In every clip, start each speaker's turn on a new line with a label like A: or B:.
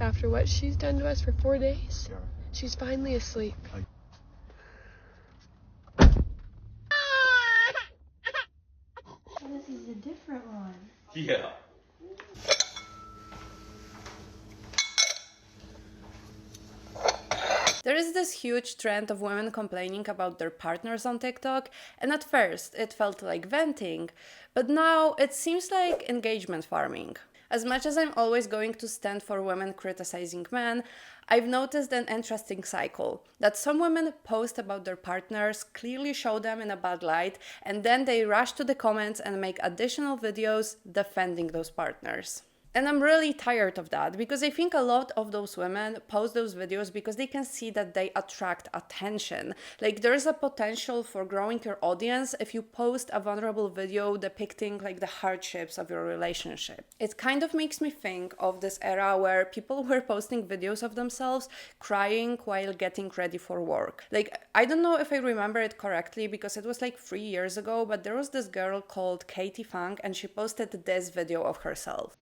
A: After what she's done to us for 4 days, she's finally asleep.
B: This is a different one.
C: Yeah.
D: There is this huge trend of women complaining about their partners on TikTok, and at first it felt like venting, but now it seems like engagement farming. As much as I'm always going to stand for women criticizing men, I've noticed an interesting cycle that some women post about their partners, clearly show them in a bad light, and then they rush to the comments and make additional videos defending those partners. And I'm really tired of that because I think a lot of those women post those videos because they can see that they attract attention. Like there's a potential for growing your audience if you post a vulnerable video depicting like the hardships of your relationship. It kind of makes me think of this era where people were posting videos of themselves crying while getting ready for work. Like I don't know if I remember it correctly because it was like 3 years ago, but there was this girl called Katie Fang and she posted this video of herself.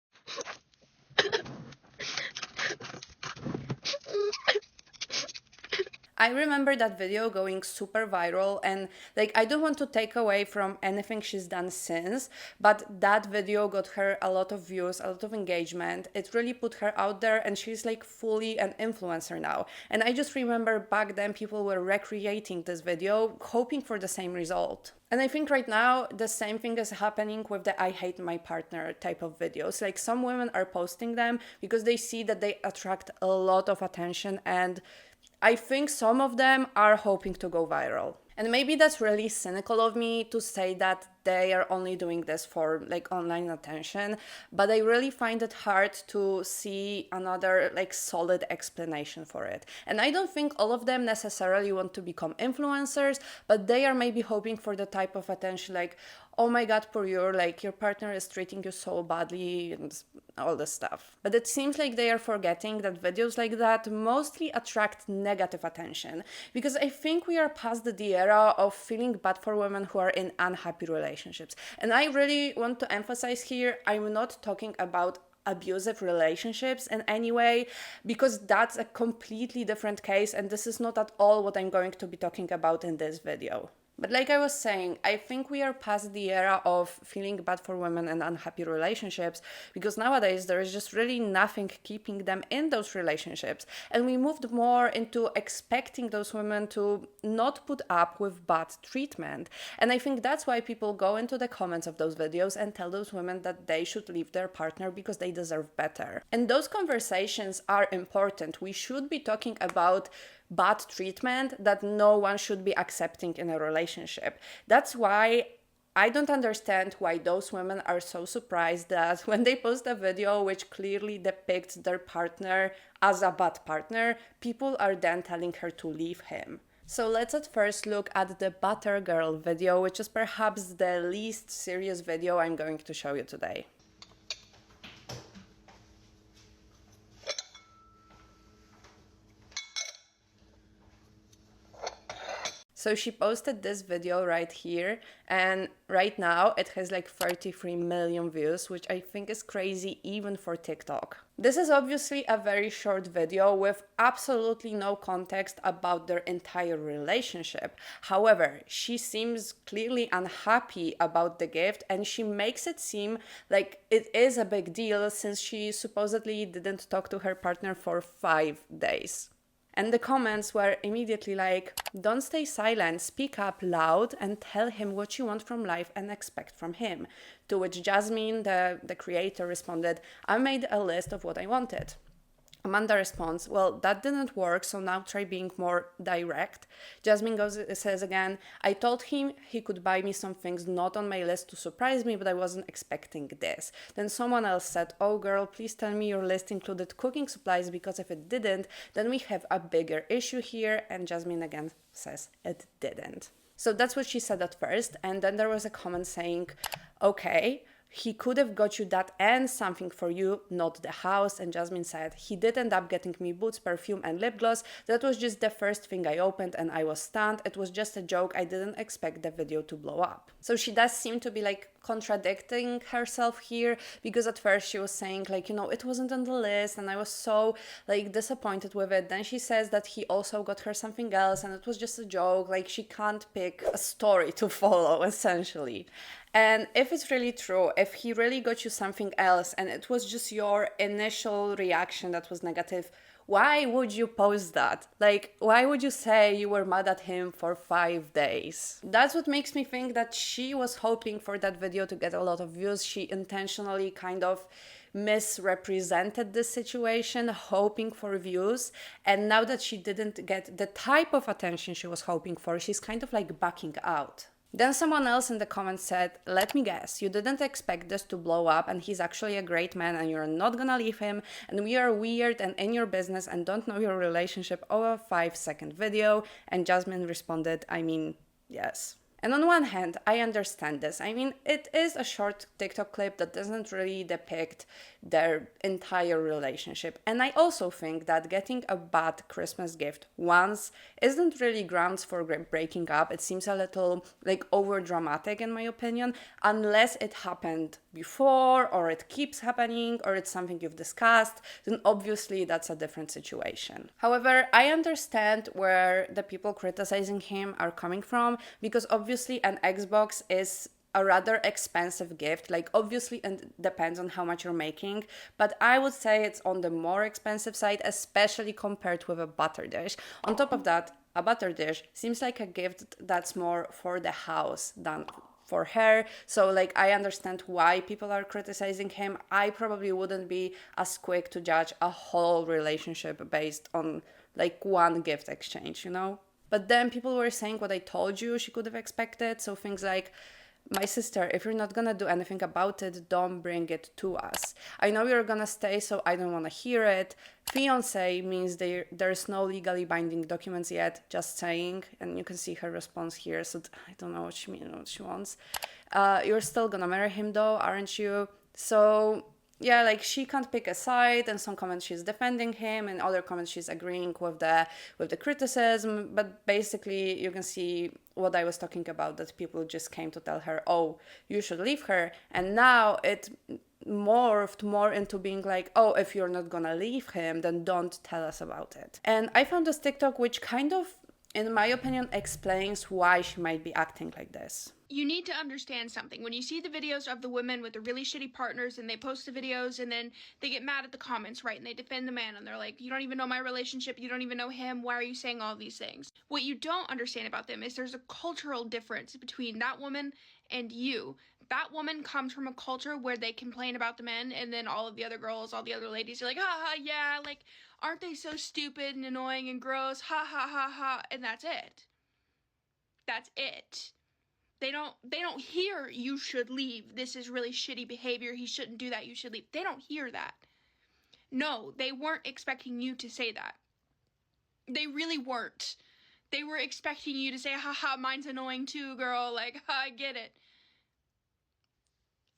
D: I remember that video going super viral and like I don't want to take away from anything she's done since, but that video got her a lot of views, a lot of engagement. It really put her out there and she's like fully an influencer now. And I just remember back then people were recreating this video hoping for the same result. And I think right now the same thing is happening with the I hate my partner type of videos. Like some women are posting them because they see that they attract a lot of attention, and I think some of them are hoping to go viral. And maybe that's really cynical of me to say that they are only doing this for like online attention, but I really find it hard to see another like solid explanation for it. And I don't think all of them necessarily want to become influencers, but they are maybe hoping for the type of attention like, oh my god, poor you, like your partner is treating you so badly and all this stuff. But it seems like they are forgetting that videos like that mostly attract negative attention, because I think we are past the era of feeling bad for women who are in unhappy relationships. And I really want to emphasize here, I'm not talking about abusive relationships in any way, because that's a completely different case and this is not at all what I'm going to be talking about in this video. But like I was saying, I think we are past the era of feeling bad for women in unhappy relationships, because nowadays there is just really nothing keeping them in those relationships. And we moved more into expecting those women to not put up with bad treatment. And I think that's why people go into the comments of those videos and tell those women that they should leave their partner because they deserve better. And those conversations are important. We should be talking about bad treatment that no one should be accepting in a relationship. That's why I don't understand why those women are so surprised that when they post a video which clearly depicts their partner as a bad partner, people are then telling her to leave him. So let's at first look at the Butter Girl video, which is perhaps the least serious video I'm going to show you today. So she posted this video right here, and right now it has like 33 million views, which I think is crazy even for TikTok. This is obviously a very short video with absolutely no context about their entire relationship. However, she seems clearly unhappy about the gift and she makes it seem like it is a big deal since she supposedly didn't talk to her partner for 5 days. And the comments were immediately like, don't stay silent, speak up loud and tell him what you want from life and expect from him. To which Jasmine, the creator, responded, I made a list of what I wanted. Amanda responds, well, that didn't work, so now try being more direct. Jasmine says again, I told him he could buy me some things not on my list to surprise me, but I wasn't expecting this. Then someone else said, oh girl, please tell me your list included cooking supplies, because if it didn't, then we have a bigger issue here. And Jasmine again says it didn't. So that's what she said at first. And then there was a comment saying, okay, he could have got you that and something for you, not the house. And Jasmine said, he did end up getting me boots, perfume and lip gloss. That was just the first thing I opened and I was stunned. It was just a joke. I didn't expect the video to blow up. So she does seem to be like contradicting herself here, because at first she was saying like, it wasn't on the list and I was so like disappointed with it. Then she says that he also got her something else and it was just a joke. Like, she can't pick a story to follow, essentially. And if it's really true, if he really got you something else and it was just your initial reaction that was negative, why would you post that? Like, why would you say you were mad at him for 5 days? That's what makes me think that she was hoping for that video to get a lot of views. She intentionally kind of misrepresented the situation, hoping for views. And now that she didn't get the type of attention she was hoping for, she's kind of like backing out. Then someone else in the comments said, let me guess, you didn't expect this to blow up and he's actually a great man and you're not gonna leave him and we are weird and in your business and don't know your relationship over a 5-second video. And Jasmine responded, I mean, yes. And on one hand, I understand this. I mean, it is a short TikTok clip that doesn't really depict their entire relationship. And I also think that getting a bad Christmas gift once isn't really grounds for breaking up. It seems a little like over dramatic in my opinion, unless it happened before or it keeps happening or it's something you've discussed, then obviously that's a different situation. However, I understand where the people criticizing him are coming from, because obviously an Xbox is a rather expensive gift. Like, obviously it depends on how much you're making, but I would say it's on the more expensive side, especially compared with a butter dish. On top of that, a butter dish seems like a gift that's more for the house than for her. So like, I understand why people are criticizing him. I probably wouldn't be as quick to judge a whole relationship based on like one gift exchange, But then people were saying what I told you she could have expected. So things like, my sister, if you're not gonna do anything about it, don't bring it to us. I know you're gonna stay, so I don't wanna hear it. Fiancé means there's no legally binding documents yet, just saying. And you can see her response here, so I don't know what she means, what she wants. You're still gonna marry him though, aren't you? So yeah, like, she can't pick a side. In some comments she's defending him, in other comments she's agreeing with the criticism. But basically you can see what I was talking about, that people just came to tell her, oh, you should leave her. And now it morphed more into being like, oh, if you're not gonna leave him, then don't tell us about it. And I found this TikTok which kind of, in my opinion, explains why she might be acting like this.
B: You need to understand something. When you see the videos of the women with the really shitty partners and they post the videos and then they get mad at the comments, right? And they defend the man and they're like, you don't even know my relationship. You don't even know him. Why are you saying all these things? What you don't understand about them is there's a cultural difference between that woman and you. That woman comes from a culture where they complain about the men, and then all of the other girls, all the other ladies are like, ha ha, yeah, like, aren't they so stupid and annoying and gross? Ha ha ha ha. And that's it. That's it. They don't hear, you should leave. This is really shitty behavior. He shouldn't do that. You should leave. They don't hear that. No, they weren't expecting you to say that. They really weren't. They were expecting you to say, haha, mine's annoying too, girl. Like, I get it.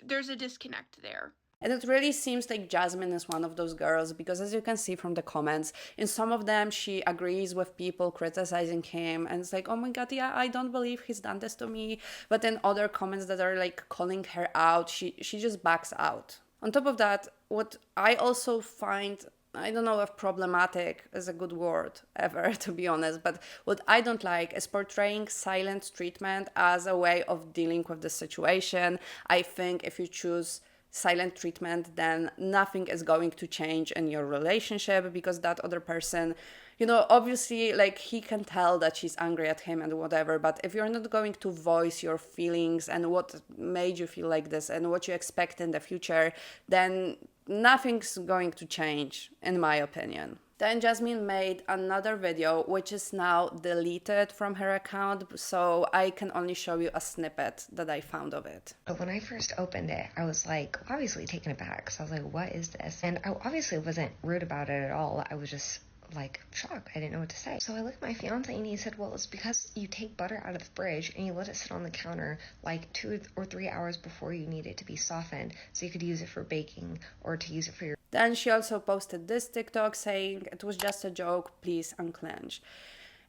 B: There's a disconnect there.
D: And it really seems like Jasmine is one of those girls, because as you can see from the comments, in some of them she agrees with people criticizing him and it's like, oh my god, yeah, I don't believe he's done this to me. But in other comments that are like calling her out, she just backs out. On top of that, what I also find, I don't know if problematic is a good word ever, to be honest, but what I don't like is portraying silent treatment as a way of dealing with the situation. I think if you choose silent treatment, then nothing is going to change in your relationship, because that other person, obviously, like, he can tell that she's angry at him and whatever, but if you're not going to voice your feelings and what made you feel like this and what you expect in the future, then nothing's going to change, in my opinion. Then Jasmine made another video, which is now deleted from her account, so I can only show you a snippet that I found of it.
C: But when I first opened it, I was like, obviously taken aback, because I was like, what is this? And I obviously wasn't rude about it at all. I was just like shocked. I didn't know what to say. So I looked at my fiance and he said, well, it's because you take butter out of the fridge and you let it sit on the counter like 2 or 3 hours before you need it to be softened, so you could use it for baking or to use it for your...
D: Then she also posted this TikTok saying, it was just a joke, please unclench.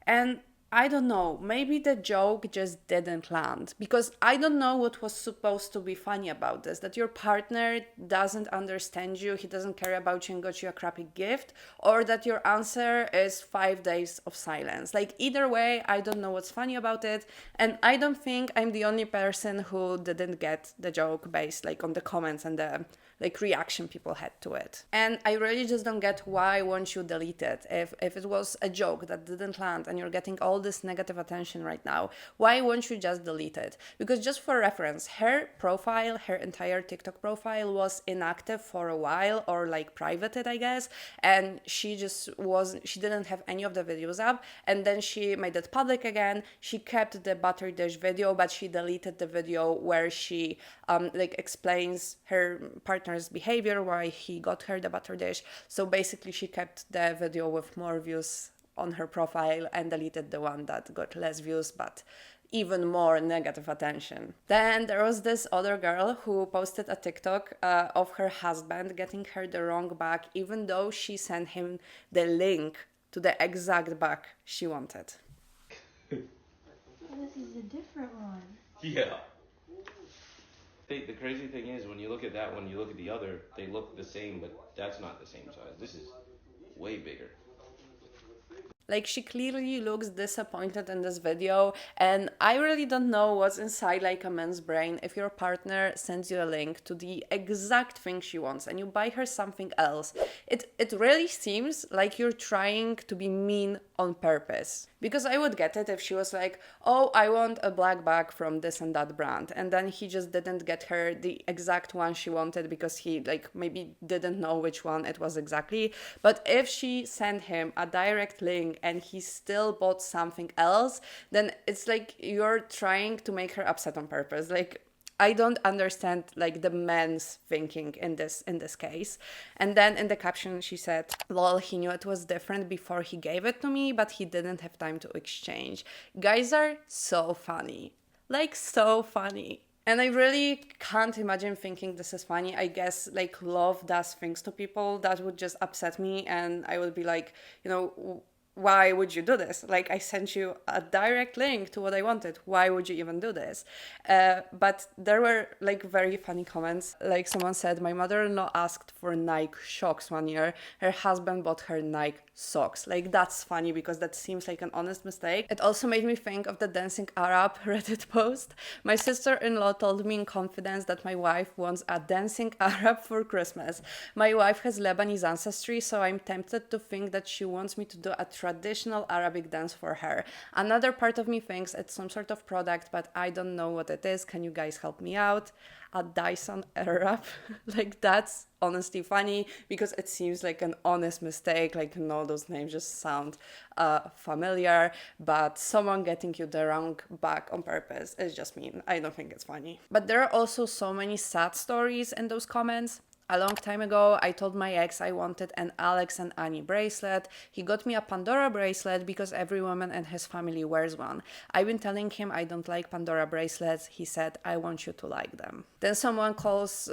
D: And I don't know, maybe the joke just didn't land, because I don't know what was supposed to be funny about this, that your partner doesn't understand you, he doesn't care about you and got you a crappy gift, or that your answer is 5 days of silence. Like, either way, I don't know what's funny about it, and I don't think I'm the only person who didn't get the joke based like on the comments and the like reaction people had to it. And I really just don't get why won't you delete it. If it was a joke that didn't land and you're getting all this negative attention right now, why won't you just delete it? Because just for reference, her profile, her entire TikTok profile was inactive for a while, or like privated, I guess, and she didn't have any of the videos up, and then she made it public again. She kept the butter dish video, but she deleted the video where she like explains her partner's behavior, why he got her the butter dish. So basically she kept the video with more views on her profile and deleted the one that got less views but even more negative attention. Then there was this other girl who posted a TikTok of her husband getting her the wrong bag, even though she sent him the link to the exact bag she wanted.
E: This is a different one.
F: Yeah. The crazy thing is, when you look at that one, you look at the other, they look the same, but that's not the same size. This is way bigger.
D: Like, she clearly looks disappointed in this video, and I really don't know what's inside like a man's brain if your partner sends you a link to the exact thing she wants and you buy her something else. It really seems like you're trying to be mean on purpose. Because I would get it if she was like, oh, I want a black bag from this and that brand, and then he just didn't get her the exact one she wanted because he like maybe didn't know which one it was exactly. But if she sent him a direct link and he still bought something else, then it's like you're trying to make her upset on purpose. Like, I don't understand like the men's thinking in this case. And then in the caption she said, lol, he knew it was different before he gave it to me, but he didn't have time to exchange. Guys are so funny. Like, so funny. And I really can't imagine thinking this is funny. I guess like love does things to people that would just upset me, and I would be like, you know, why would you do this? Like, I sent you a direct link to what I wanted. Why would you even do this? But there were like very funny comments. Like, someone said, my mother-in-law asked for Nike socks one year. Her husband bought her Nike socks. Like, that's funny because that seems like an honest mistake. It also made me think of the dancing Arab Reddit post. My sister-in-law told me in confidence that my wife wants a dancing Arab for Christmas. My wife has Lebanese ancestry, so I'm tempted to think that she wants me to do a traditional Arabic dance for her. Another part of me thinks it's some sort of product, but I don't know what it is. Can you guys help me out? A Dyson Arab. Like, that's honestly funny because it seems like an honest mistake. Like, no, those names just sound familiar, but someone getting you the wrong bag on purpose is just mean. I don't think it's funny. But there are also so many sad stories in those comments. A long time ago, I told my ex I wanted an Alex and Annie bracelet. He got me a Pandora bracelet because every woman in his family wears one. I've been telling him I don't like Pandora bracelets. He said, I want you to like them. Then someone calls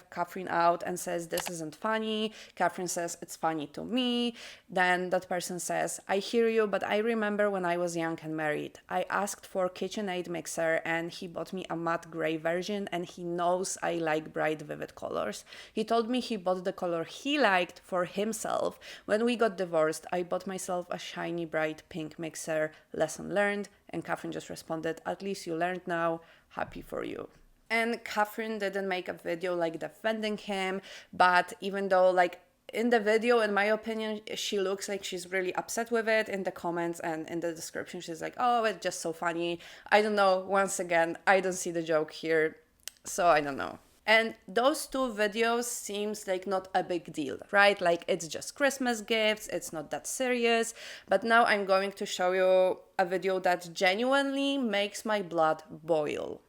D: Catherine out and says, this isn't funny. Catherine says, it's funny to me. Then that person says, I hear you, but I remember when I was young and married. I asked for KitchenAid mixer and he bought me a matte gray version, and he knows I like bright, vivid colors. He told me he bought the color he liked for himself. When we got divorced, I bought myself a shiny, bright pink mixer. Lesson learned. And Catherine just responded, at least you learned now. Happy for you. And Catherine didn't make a video like defending him, but even though like in the video, in my opinion, she looks like she's really upset with it. In the comments and in the description, she's like, oh, it's just so funny. I don't know. Once again, I don't see the joke here, so I don't know. And those two videos seems like not a big deal, right? Like, it's just Christmas gifts, it's not that serious. But now I'm going to show you a video that genuinely makes my blood boil.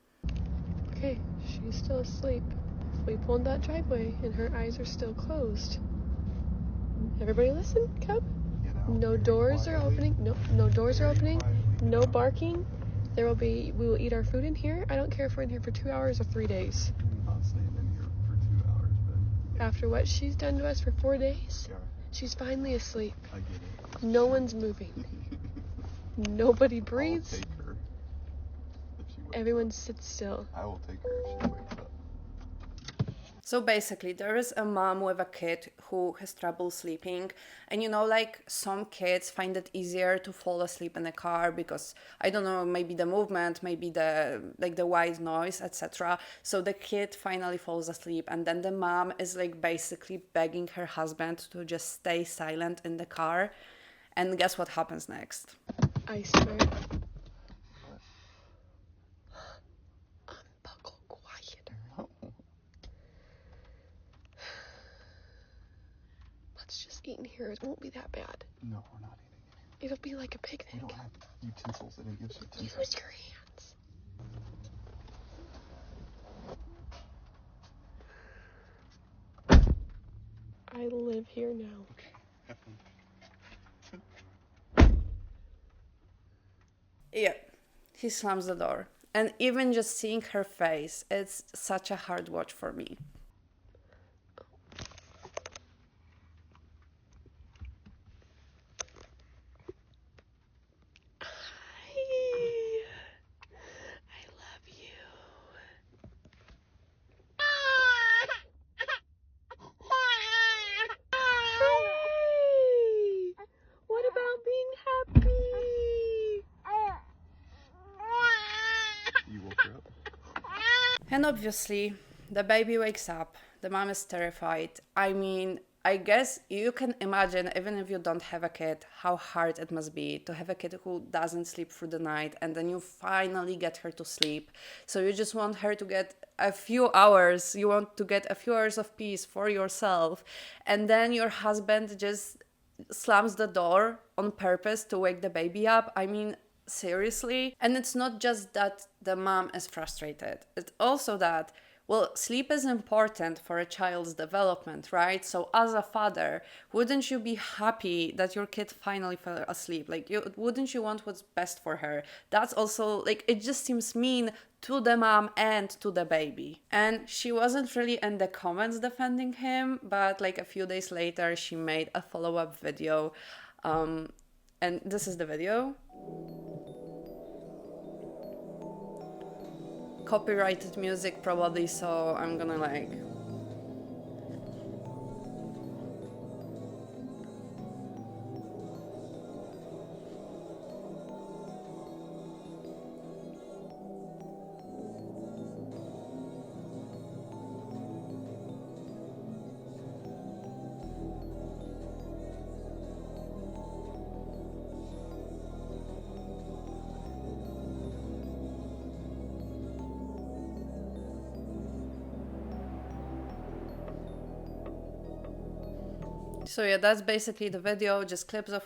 A: Okay, she's still asleep. We pulled that driveway and her eyes are still closed. Everybody listen, Cub. No doors are opening. No doors are opening. No barking. We will eat our food in here. I don't care if we're in here for 2 hours or 3 days. After what she's done to us for 4 days, she's finally asleep.
G: I get it.
A: No one's moving. Nobody
E: I'll
A: breathes.
E: take her if she wakes
A: Everyone
E: up.
A: sits still.
E: I will take her if she wakes up.
D: So basically, there is a mom with a kid who has trouble sleeping. And you know, like some kids find it easier to fall asleep in a car because, I don't know, maybe the movement, maybe the white noise, etc. So the kid finally falls asleep, and then the mom is like basically begging her husband to just stay silent in the car. And guess what happens next?
A: I swear. Unbuckle quieter.
E: No.
A: Let's just eat in here. It won't be that bad.
E: No, we're not eating it.
A: It'll be like a
E: We
A: picnic.
E: don't have utensils. They didn't give us utensils.
A: Use your hands. I live here now.
E: Okay. Have fun.
D: Yeah, he slams the door. And even just seeing her face, it's such a hard watch for me.
A: Hi. I love you. Hey. What about being happy?
E: You woke her up?
D: And obviously, the baby wakes up, the mom is terrified. I mean, I guess you can imagine, even if you don't have a kid, how hard it must be to have a kid who doesn't sleep through the night and then you finally get her to sleep. So you just want her to get a few hours, you want to get a few hours of peace for yourself, and then your husband just slams the door on purpose to wake the baby up. I mean, seriously? And it's not just that the mom is frustrated, it's also that, well, sleep is important for a child's development, right? So as a father, wouldn't you be happy that your kid finally fell asleep? Like, wouldn't you want what's best for her? That's also, like, it just seems mean to the mom and to the baby. And she wasn't really in the comments defending him, but like a few days later, she made a follow-up video. And this is the video. Copyrighted music probably, so I'm gonna like... So yeah, that's basically the video, just clips of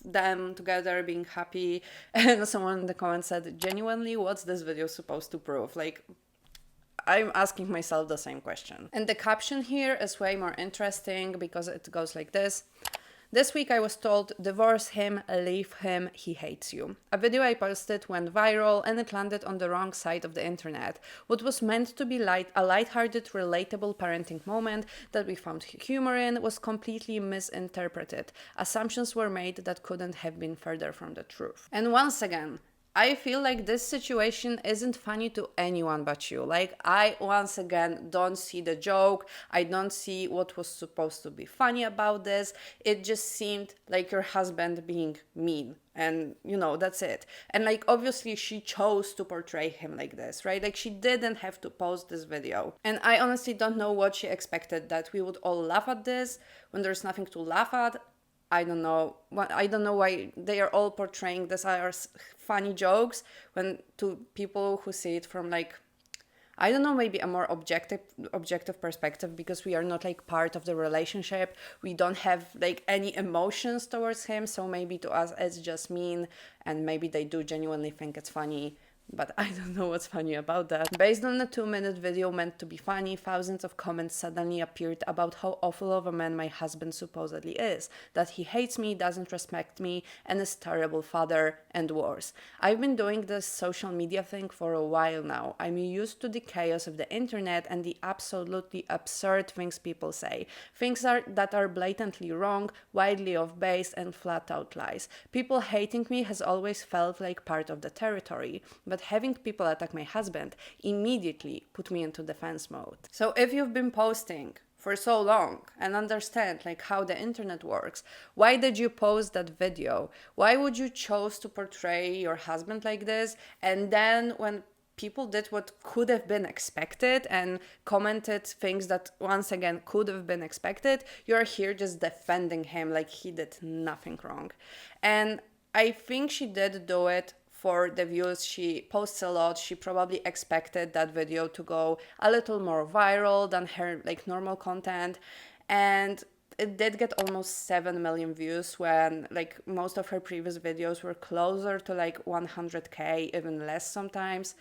D: them together being happy. And someone in the comments said, genuinely, what's this video supposed to prove? Like, I'm asking myself the same question. And the caption here is way more interesting because it goes like this. This week I was told, divorce him, leave him, he hates you. A video I posted went viral and it landed on the wrong side of the internet. What was meant to be a lighthearted, relatable parenting moment that we found humor in was completely misinterpreted. Assumptions were made that couldn't have been further from the truth. And once again, I feel like this situation isn't funny to anyone but you. Like, I, once again, don't see the joke. I don't see what was supposed to be funny about this. It just seemed like your husband being mean. And, you know, that's it. And, like, obviously she chose to portray him like this, right? Like, she didn't have to post this video. And I honestly don't know what she expected, that we would all laugh at this when there's nothing to laugh at. I don't know. I don't know why they are all portraying this as funny jokes when to people who see it from like, I don't know, maybe a more objective perspective, because we are not like part of the relationship. We don't have like any emotions towards him. So maybe to us it's just mean, and maybe they do genuinely think it's funny. but I don't know what's funny about that. Based on a 2-minute video meant to be funny, thousands of comments suddenly appeared about how awful of a man my husband supposedly is, that he hates me, doesn't respect me, and is a terrible father, and worse. I've been doing this social media thing for a while now. I'm used to the chaos of the internet and the absolutely absurd things people say. Things that are blatantly wrong, widely off base, and flat out lies. People hating me has always felt like part of the territory, but having people attack my husband immediately put me into defense mode. So if you've been posting for so long and understand like how the internet works, why did you post that video? Why would you choose to portray your husband like this? And then when people did what could have been expected and commented things that once again could have been expected, you're here just defending him like he did nothing wrong. And I think she did do it for the views. She posts a lot. She probably expected that video to go a little more viral than her like normal content, and it did get almost 7 million views when like most of her previous videos were closer to like 100k, even less sometimes.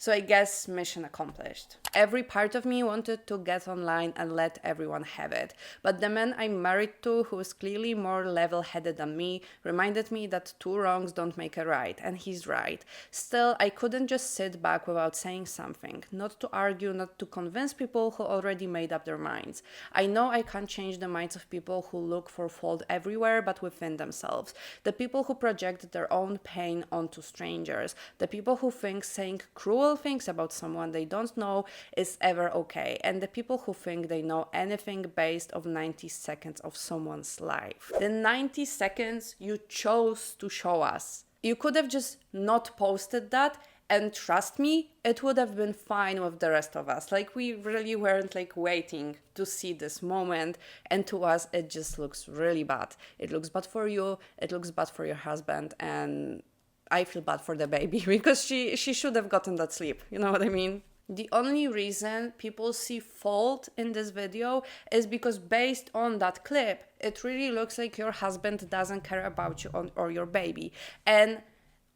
D: So I guess mission accomplished. Every part of me wanted to get online and let everyone have it. But the man I'm married to, who is clearly more level-headed than me, reminded me that 2 wrongs don't make a right, and he's right. Still, I couldn't just sit back without saying something. Not to argue, not to convince people who already made up their minds. I know I can't change the minds of people who look for fault everywhere but within themselves. The people who project their own pain onto strangers. The people who think saying cruel things about someone they don't know is ever okay, and the people who think they know anything based on 90 seconds of someone's life. The 90 seconds you chose to show us. You could have just not posted that, and trust me, it would have been fine with the rest of us. Like, we really weren't like waiting to see this moment, and to us it just looks really bad. It looks bad for you, it looks bad for your husband, and I feel bad for the baby because she should have gotten that sleep. You know what I mean? The only reason people see fault in this video is because based on that clip, it really looks like your husband doesn't care about you or your baby. And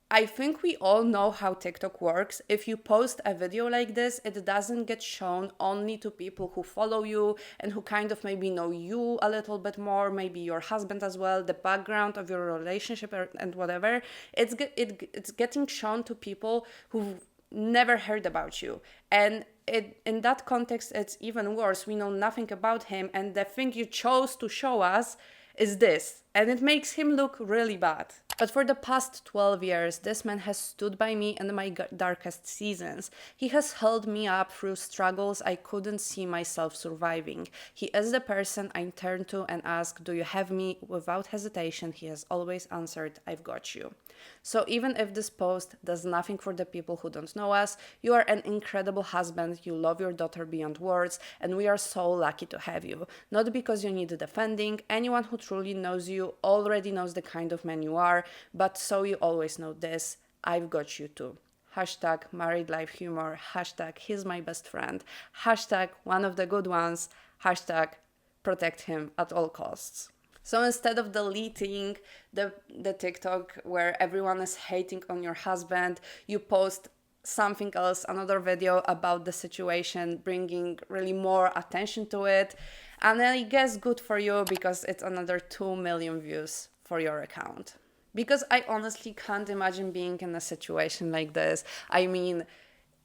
D: I think we all know how TikTok works. If you post a video like this, it doesn't get shown only to people who follow you and who kind of maybe know you a little bit more, maybe your husband as well, the background of your relationship and whatever. It's getting shown to people who've never heard about you. And in that context, it's even worse. We know nothing about him, and the thing you chose to show us is this, and it makes him look really bad. But for the past 12 years, this man has stood by me in my darkest seasons. He has held me up through struggles I couldn't see myself surviving. He is the person I turn to and ask, "Do you have me?" Without hesitation, he has always answered, "I've got you." So even if this post does nothing for the people who don't know us, you are an incredible husband, you love your daughter beyond words, and we are so lucky to have you. Not because you need defending, anyone who truly knows you already knows the kind of man you are, but so you always know this, I've got you too. Hashtag married life humor, hashtag he's my best friend, hashtag one of the good ones, hashtag protect him at all costs. So instead of deleting the TikTok where everyone is hating on your husband, you post something else, another video about the situation, bringing really more attention to it. And I guess good for you because it's another 2 million views for your account. Because I honestly can't imagine being in a situation like this. I mean,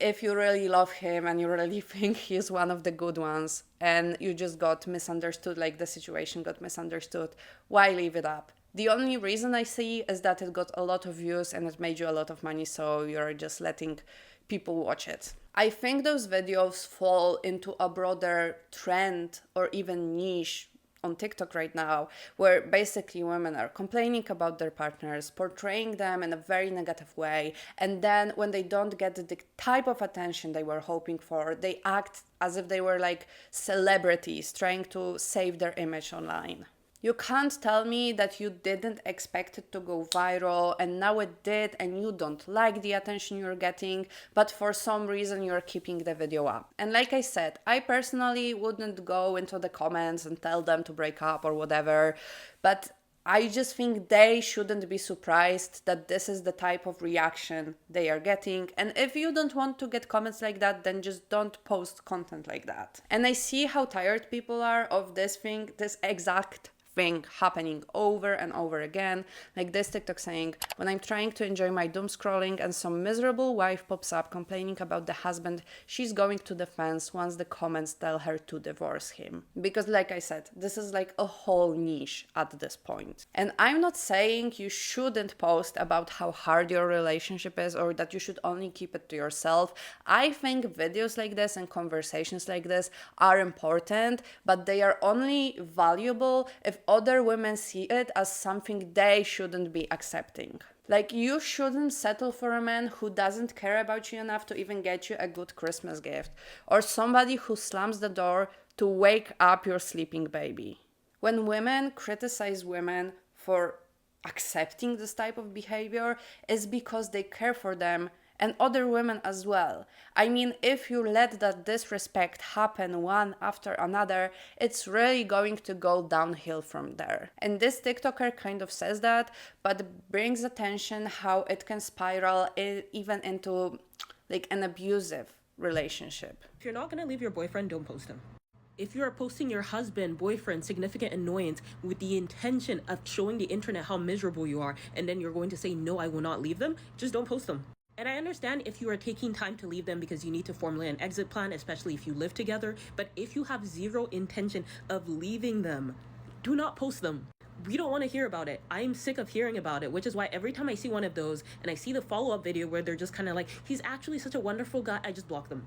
D: if you really love him and you really think he's one of the good ones and you just got misunderstood, like the situation got misunderstood, why leave it up? The only reason I see is that it got a lot of views and it made you a lot of money, so you're just letting people watch it. I think those videos fall into a broader trend or even niche on TikTok right now, where basically women are complaining about their partners, portraying them in a very negative way, and then when they don't get the type of attention they were hoping for, they act as if they were like celebrities trying to save their image online. You can't tell me that you didn't expect it to go viral and now it did and you don't like the attention you're getting, but for some reason you're keeping the video up. And like I said, I personally wouldn't go into the comments and tell them to break up or whatever, but I just think they shouldn't be surprised that this is the type of reaction they are getting. And if you don't want to get comments like that, then just don't post content like that. And I see how tired people are of this thing, this exact thing happening over and over again. Like this TikTok saying, when I'm trying to enjoy my doom scrolling and some miserable wife pops up complaining about the husband she's going to the fence once the comments tell her to divorce him. Because like I said, this is like a whole niche at this point. And I'm not saying you shouldn't post about how hard your relationship is or that you should only keep it to yourself. I think videos like this and conversations like this are important, but they are only valuable if other women see it as something they shouldn't be accepting. Like, you shouldn't settle for a man who doesn't care about you enough to even get you a good Christmas gift, or somebody who slams the door to wake up your sleeping baby. When women criticize women for accepting this type of behavior, it's because they care for them and other women as well. I mean, if you let that disrespect happen one after another, it's really going to go downhill from there. And this TikToker kind of says that, but brings attention how it can spiral even into like an abusive relationship.
G: If you're not gonna leave your boyfriend, don't post him. If you are posting your husband, boyfriend, significant annoyance with the intention of showing the internet how miserable you are, and then you're going to say, no, I will not leave them, just don't post them. And I understand if you are taking time to leave them because you need to formulate an exit plan, especially if you live together. But if you have zero intention of leaving them, do not post them. We don't want to hear about it. I am sick of hearing about it, which is why every time I see one of those and I see the follow-up video where they're just kind of like, he's actually such a wonderful guy, I just block them.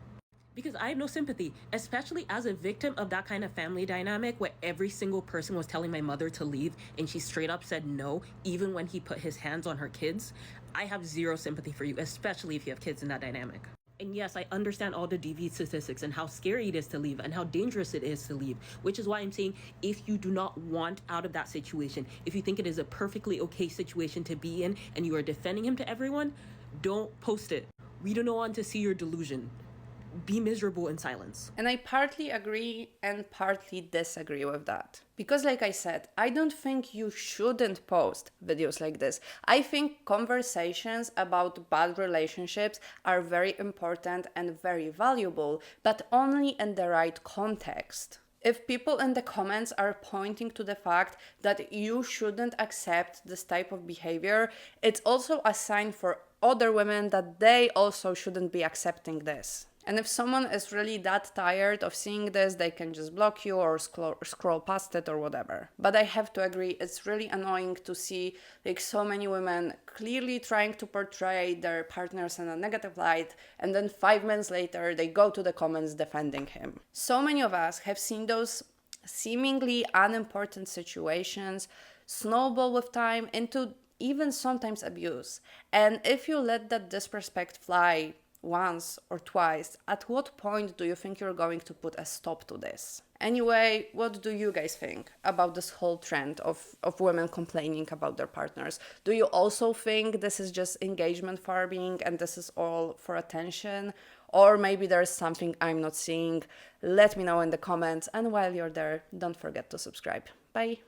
G: Because I have no sympathy, especially as a victim of that kind of family dynamic where every single person was telling my mother to leave and she straight up said no, even when he put his hands on her kids. I have zero sympathy for you, especially if you have kids in that dynamic. And yes, I understand all the DV statistics and how scary it is to leave and how dangerous it is to leave, which is why I'm saying if you do not want out of that situation, if you think it is a perfectly okay situation to be in and you are defending him to everyone, don't post it. We don't want to see your delusion. Be miserable in silence.
D: And I partly agree and partly disagree with that. Because like I said, I don't think you shouldn't post videos like this. I think conversations about bad relationships are very important and very valuable, but only in the right context. If people in the comments are pointing to the fact that you shouldn't accept this type of behavior, it's also a sign for other women that they also shouldn't be accepting this. And if someone is really that tired of seeing this, they can just block you or scroll past it or whatever. But I have to agree, it's really annoying to see like so many women clearly trying to portray their partners in a negative light, and then 5 minutes later they go to the comments defending him. So many of us have seen those seemingly unimportant situations snowball with time into even sometimes abuse. And if you let that disrespect fly once or twice, at what point do you think you're going to put a stop to this? Anyway, what do you guys think about this whole trend of women complaining about their partners? Do you also think this is just engagement farming and this is all for attention? Or maybe there's something I'm not seeing? Let me know in the comments, and while you're there, don't forget to subscribe. Bye!